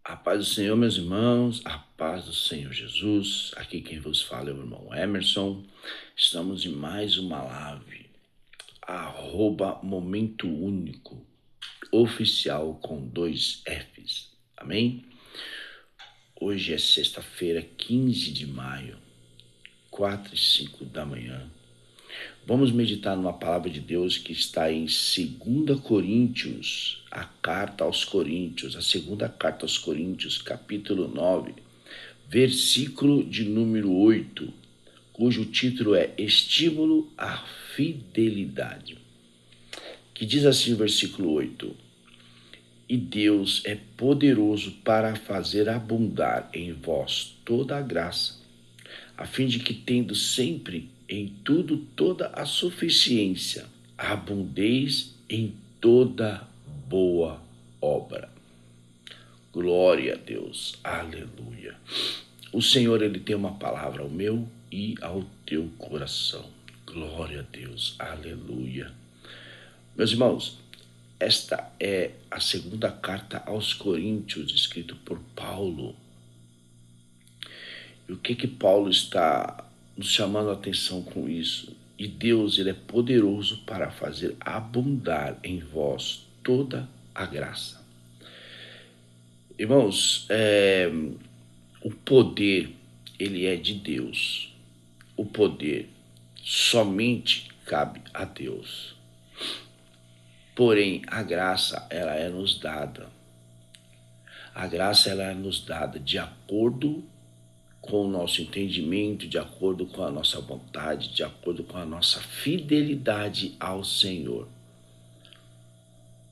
A paz do Senhor, meus irmãos, a paz do Senhor Jesus. Aqui quem vos fala é o irmão Emerson. Estamos em mais uma live, @Momento Único, oficial com 2 Fs. Amém? Hoje é sexta-feira, 15 de maio, 4h05 da manhã. Vamos meditar numa palavra de Deus que está em 2 Coríntios, a carta aos Coríntios, a segunda carta aos Coríntios, capítulo 9, versículo de número 8, cujo título é Estímulo à Fidelidade. Que diz assim o versículo 8: E Deus é poderoso para fazer abundar em vós toda a graça, a fim de que, tendo sempre em tudo toda a suficiência, abundeis em toda boa obra. Glória a Deus, aleluia. O Senhor, Ele tem uma palavra ao meu e ao teu coração. Glória a Deus, aleluia. Meus irmãos, esta é a segunda carta aos Coríntios, escrita por Paulo. E o que Paulo está nos chamando a atenção com isso? E Deus, Ele é poderoso para fazer abundar em vós toda a graça. Irmãos, o poder, ele é de Deus. O poder somente cabe a Deus. Porém, a graça, ela é nos dada. A graça, ela é nos dada de acordo com o nosso entendimento, de acordo com a nossa vontade, de acordo com a nossa fidelidade ao Senhor.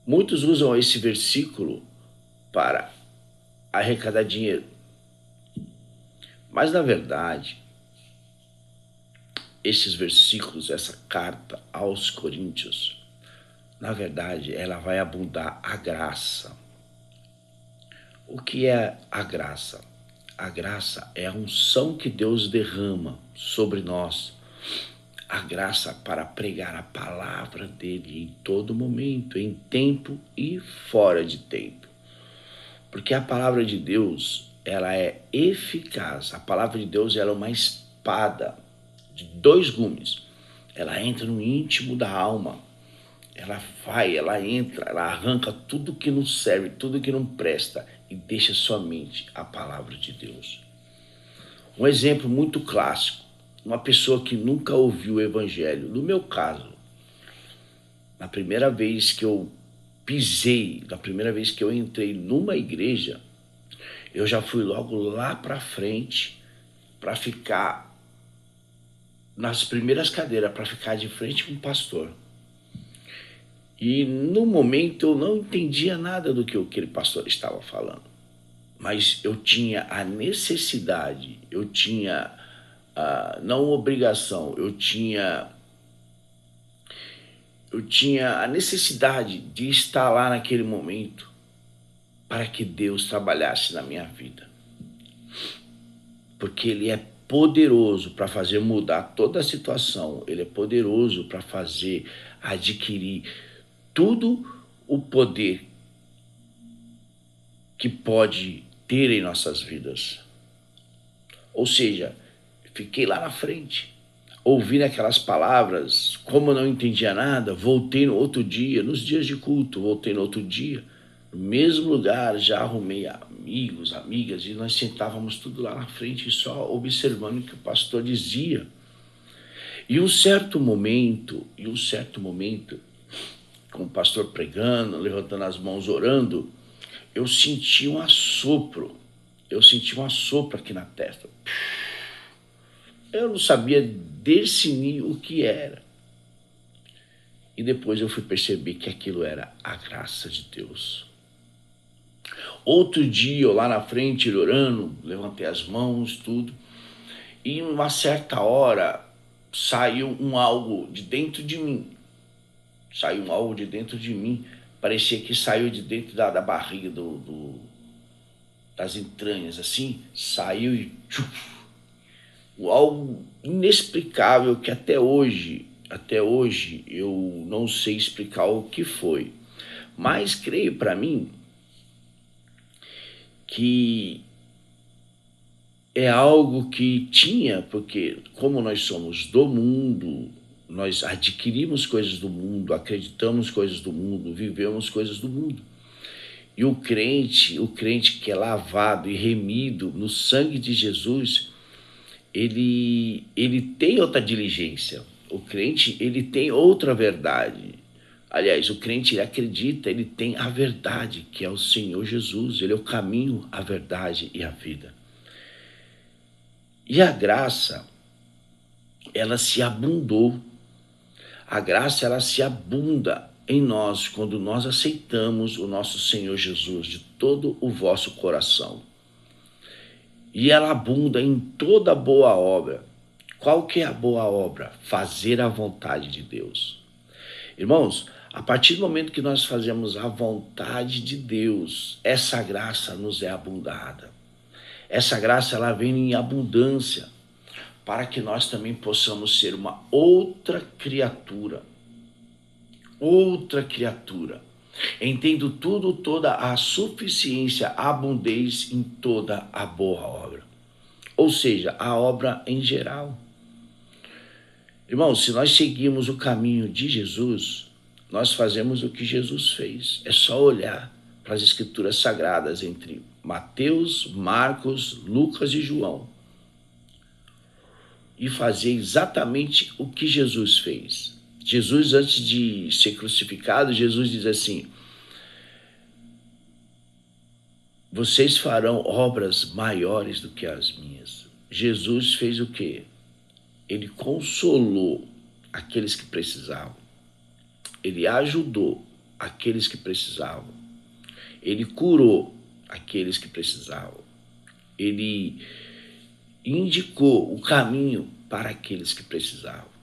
Muitos usam esse versículo para arrecadar dinheiro. Mas, na verdade, esses versículos, essa carta aos Coríntios, na verdade, ela vai abundar a graça. O que é a graça? A graça é a unção que Deus derrama sobre nós. A graça para pregar a palavra dele em todo momento, em tempo e fora de tempo. Porque a palavra de Deus, ela é eficaz. A palavra de Deus, ela é uma espada de 2 gumes. Ela entra no íntimo da alma. Ela entra, ela arranca tudo que não serve, tudo que não presta e deixa somente a palavra de Deus. Um exemplo muito clássico, uma pessoa que nunca ouviu o evangelho. No meu caso, na primeira vez que eu entrei numa igreja, eu já fui logo lá para frente para ficar nas primeiras cadeiras, para ficar de frente com o pastor. E no momento eu não entendia nada do que aquele pastor estava falando. Mas eu tinha a necessidade, eu tinha não obrigação, eu tinha a necessidade de estar lá naquele momento para que Deus trabalhasse na minha vida. Porque Ele é poderoso para fazer mudar toda a situação, Ele é poderoso para fazer adquirir tudo o poder que pode ter em nossas vidas. Ou seja, fiquei lá na frente, ouvindo aquelas palavras, como eu não entendia nada, voltei no outro dia, nos dias de culto, voltei no outro dia, no mesmo lugar, já arrumei amigos, amigas, e nós sentávamos tudo lá na frente, só observando o que o pastor dizia. E um certo momento, com o pastor pregando, levantando as mãos, orando, eu senti um assopro aqui na testa. Eu não sabia definir o que era. E depois eu fui perceber que aquilo era a graça de Deus. Outro dia, eu lá na frente, orando, levantei as mãos, tudo. E em uma certa hora, saiu algo de dentro de mim. Parecia que saiu de dentro da barriga, das entranhas, assim. Saiu e algo inexplicável que até hoje eu não sei explicar o que foi. Mas creio para mim que é algo que tinha, porque como nós somos do mundo, nós adquirimos coisas do mundo, acreditamos coisas do mundo, vivemos coisas do mundo. E o crente que é lavado e remido no sangue de Jesus, ele tem outra diligência. O crente, ele tem outra verdade. Aliás, o crente, ele acredita, ele tem a verdade, que é o Senhor Jesus. Ele é o caminho, a verdade e a vida. E a graça, ela se abundou. A graça, ela se abunda em nós quando nós aceitamos o nosso Senhor Jesus de todo o vosso coração. E ela abunda em toda boa obra. Qual que é a boa obra? Fazer a vontade de Deus. Irmãos, a partir do momento que nós fazemos a vontade de Deus, essa graça nos é abundada. Essa graça, ela vem em abundância para que nós também possamos ser uma outra criatura. Outra criatura. Entendo tudo, toda a suficiência, a abundez em toda a boa obra. Ou seja, a obra em geral. Irmãos, se nós seguirmos o caminho de Jesus, nós fazemos o que Jesus fez. É só olhar para as escrituras sagradas entre Mateus, Marcos, Lucas e João e fazer exatamente o que Jesus fez. Jesus, antes de ser crucificado, Jesus diz assim: vocês farão obras maiores do que as minhas. Jesus fez o quê? Ele consolou aqueles que precisavam. Ele ajudou aqueles que precisavam. Ele curou aqueles que precisavam. Ele indicou o caminho para aqueles que precisavam.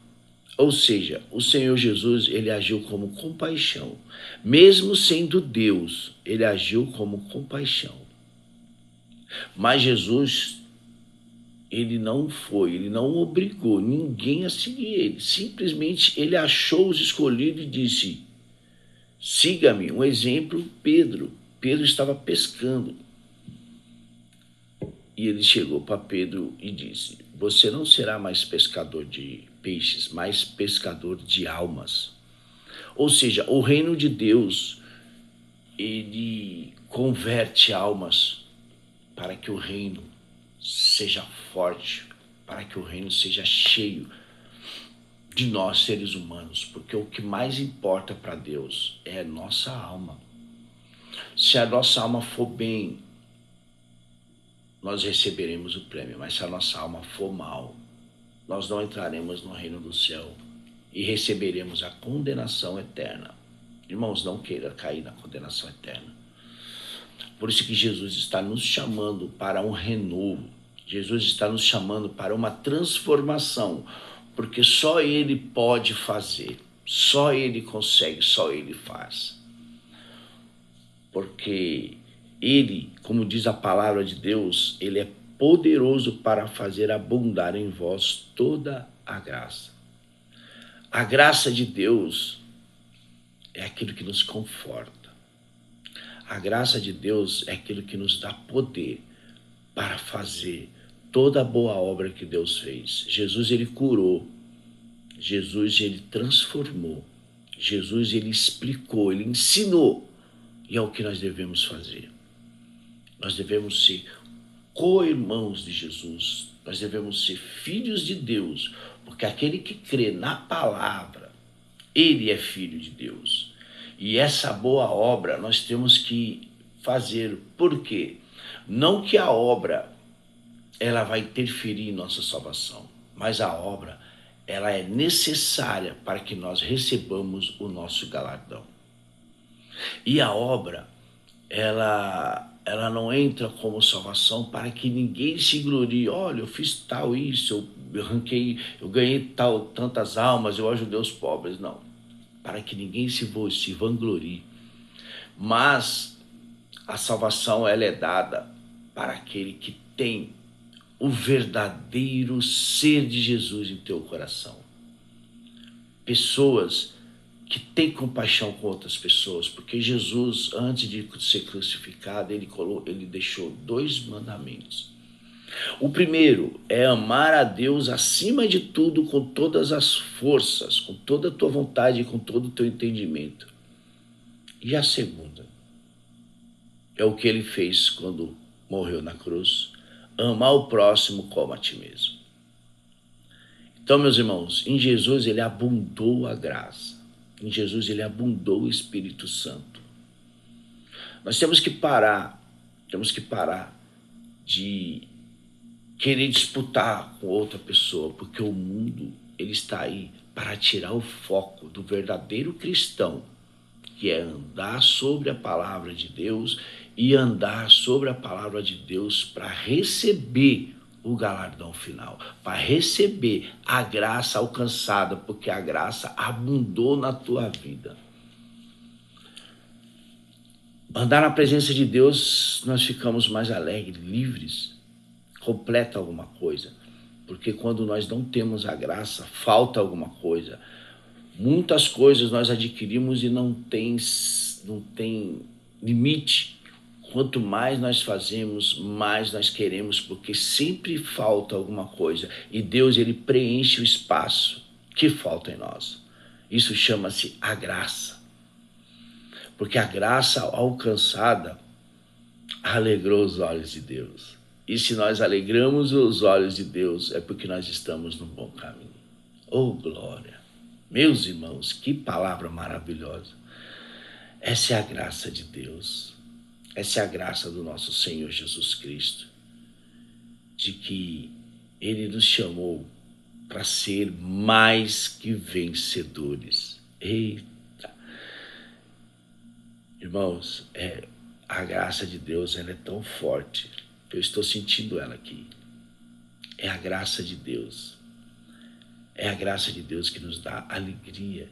Ou seja, o Senhor Jesus, ele agiu como compaixão. Mesmo sendo Deus, ele agiu como compaixão. Mas Jesus, ele não obrigou ninguém a seguir ele. Simplesmente ele achou os escolhidos e disse: siga-me. Um exemplo, Pedro. Pedro estava pescando. E ele chegou para Pedro e disse: você não será mais pescador de peixes, mas pescador de almas. Ou seja, o reino de Deus, ele converte almas para que o reino seja forte, para que o reino seja cheio de nós, seres humanos, porque o que mais importa para Deus é a nossa alma. Se a nossa alma for bem, nós receberemos o prêmio, mas se a nossa alma for mal, nós não entraremos no reino do céu e receberemos a condenação eterna. Irmãos, não queira cair na condenação eterna. Por isso que Jesus está nos chamando para um renovo. Jesus está nos chamando para uma transformação, porque só Ele pode fazer, só Ele consegue, só Ele faz. Porque Ele, como diz a palavra de Deus, Ele é poderoso para fazer abundar em vós toda a graça. A graça de Deus é aquilo que nos conforta. A graça de Deus é aquilo que nos dá poder para fazer toda a boa obra que Deus fez. Jesus, ele curou. Jesus, ele transformou. Jesus, ele explicou, ele ensinou. E é o que nós devemos fazer. Nós devemos ser co-irmãos de Jesus. Nós devemos ser filhos de Deus, porque aquele que crê na palavra, ele é filho de Deus. E essa boa obra nós temos que fazer. Por quê? Não que a obra ela vai interferir em nossa salvação, mas a obra ela é necessária para que nós recebamos o nosso galardão. E a obra ela não entra como salvação para que ninguém se glorie. Olha, eu fiz tal isso, eu ganhei tantas almas, eu ajudei os pobres. Não, para que ninguém se vanglorie. Mas a salvação ela é dada para aquele que tem o verdadeiro ser de Jesus em teu coração. Pessoas que tem compaixão com outras pessoas, porque Jesus, antes de ser crucificado, ele deixou 2 mandamentos. O primeiro é amar a Deus acima de tudo, com todas as forças, com toda a tua vontade e com todo o teu entendimento. E a segunda é o que ele fez quando morreu na cruz: amar o próximo como a ti mesmo. Então, meus irmãos, em Jesus ele abundou a graça. Em Jesus ele abundou o Espírito Santo. Nós temos que parar de querer disputar com outra pessoa, porque o mundo ele está aí para tirar o foco do verdadeiro cristão, que é andar sobre a palavra de Deus e andar sobre a palavra de Deus para receber o galardão final, para receber a graça alcançada, porque a graça abundou na tua vida. Andar na presença de Deus, nós ficamos mais alegres, livres, completa alguma coisa, porque quando nós não temos a graça, falta alguma coisa. Muitas coisas nós adquirimos e não tem limite. Quanto mais nós fazemos, mais nós queremos, porque sempre falta alguma coisa. E Deus, ele preenche o espaço que falta em nós. Isso chama-se a graça. Porque a graça alcançada alegrou os olhos de Deus. E se nós alegramos os olhos de Deus, é porque nós estamos no bom caminho. Oh, glória! Meus irmãos, que palavra maravilhosa. Essa é a graça de Deus. Essa é a graça do nosso Senhor Jesus Cristo, de que ele nos chamou para ser mais que vencedores. Eita! Irmãos, a graça de Deus, ela é tão forte. Eu estou sentindo ela aqui. É a graça de Deus. É a graça de Deus que nos dá alegria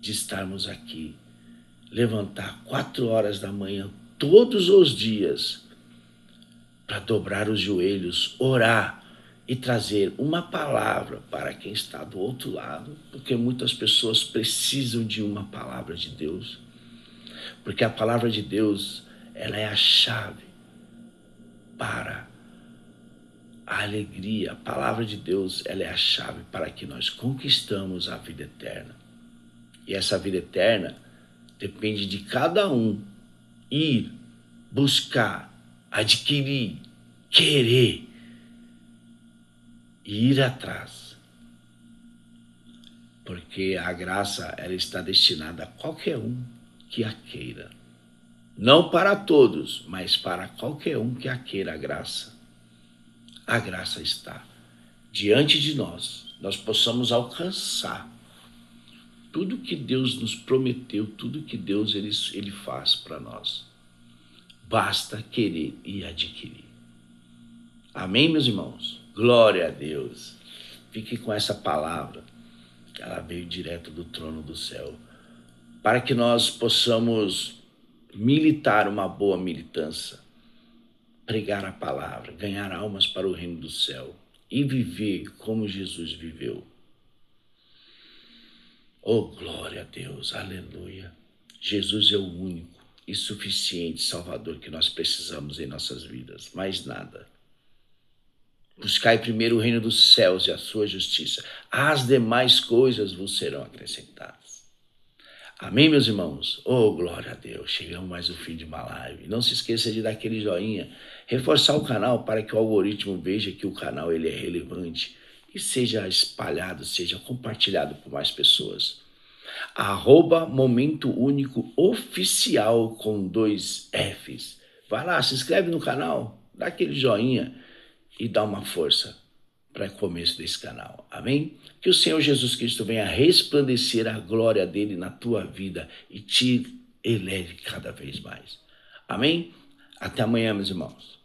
de estarmos aqui. Levantar 4 horas da manhã todos os dias para dobrar os joelhos, orar e trazer uma palavra para quem está do outro lado, porque muitas pessoas precisam de uma palavra de Deus, porque a palavra de Deus, ela é a chave para a alegria. A palavra de Deus, ela é a chave para que nós conquistamos a vida eterna. E essa vida eterna depende de cada um ir, buscar, adquirir, querer e ir atrás. Porque a graça, ela está destinada a qualquer um que a queira. Não para todos, mas para qualquer um que a queira a graça. A graça está diante de nós. Nós possamos alcançar tudo que Deus nos prometeu, tudo que Deus ele faz para nós. Basta querer e adquirir. Amém, meus irmãos? Glória a Deus. Fique com essa palavra, que ela veio direto do trono do céu, para que nós possamos militar uma boa militância, pregar a palavra, ganhar almas para o reino do céu e viver como Jesus viveu. Oh, glória a Deus, aleluia. Jesus é o único e suficiente Salvador que nós precisamos em nossas vidas, mais nada. Buscai primeiro o reino dos céus e a sua justiça. As demais coisas vos serão acrescentadas. Amém, meus irmãos? Oh, glória a Deus. Chegamos mais ao fim de uma live. Não se esqueça de dar aquele joinha, reforçar o canal para que o algoritmo veja que o canal ele é relevante e seja espalhado, seja compartilhado por mais pessoas. @Momento Único Oficial com 2 Fs. Vai lá, se inscreve no canal, dá aquele joinha e dá uma força para o começo desse canal. Amém? Que o Senhor Jesus Cristo venha resplandecer a glória dele na tua vida e te eleve cada vez mais. Amém? Até amanhã, meus irmãos.